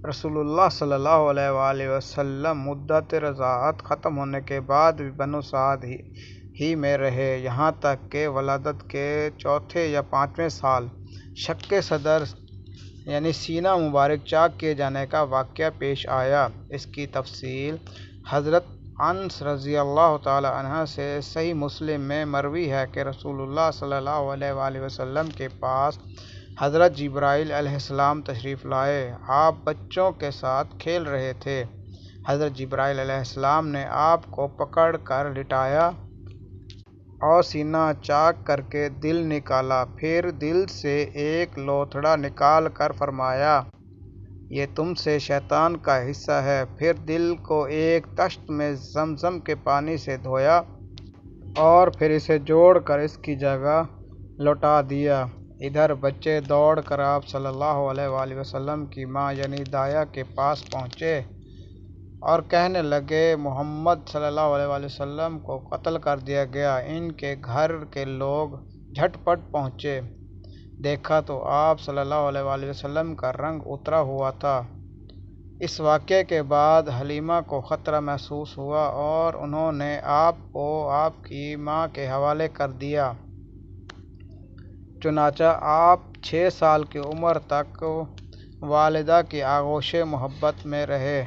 رسول اللہ صلی اللہ علیہ وآلہ وسلم مدت رضاعت ختم ہونے کے بعد بھی بنو سعد ہی میں رہے، یہاں تک کہ ولادت کے چوتھے یا پانچویں سال شق صدر یعنی سینہ مبارک چاک کیے جانے کا واقعہ پیش آیا۔ اس کی تفصیل حضرت انس رضی اللہ تعالی عنہ سے صحیح مسلم میں مروی ہے کہ رسول اللہ صلی اللہ علیہ وآلہ وسلم کے پاس حضرت جبرائیل علیہ السلام تشریف لائے۔ آپ بچوں کے ساتھ کھیل رہے تھے۔ حضرت جبرائیل علیہ السلام نے آپ کو پکڑ کر لٹایا اور سینہ چاک کر کے دل نکالا، پھر دل سے ایک لوتھڑا نکال کر فرمایا، یہ تم سے شیطان کا حصہ ہے۔ پھر دل کو ایک طشت میں زمزم کے پانی سے دھویا اور پھر اسے جوڑ کر اس کی جگہ لوٹا دیا۔ ادھر بچے دوڑ کر آپ صلی اللہ علیہ وآلہ وسلم کی ماں یعنی دایا کے پاس پہنچے اور کہنے لگے، محمد صلی اللہ علیہ وآلہ وسلم کو قتل کر دیا گیا۔ ان کے گھر کے لوگ جھٹ پٹ پہنچے، دیکھا تو آپ صلی اللہ علیہ وآلہ وسلم کا رنگ اترا ہوا تھا۔ اس واقعے کے بعد حلیمہ کو خطرہ محسوس ہوا اور انہوں نے آپ کو آپ کی ماں کے حوالے کر دیا۔ چنانچہ آپ 6 سال کی عمر تک والدہ کی آغوش محبت میں رہے۔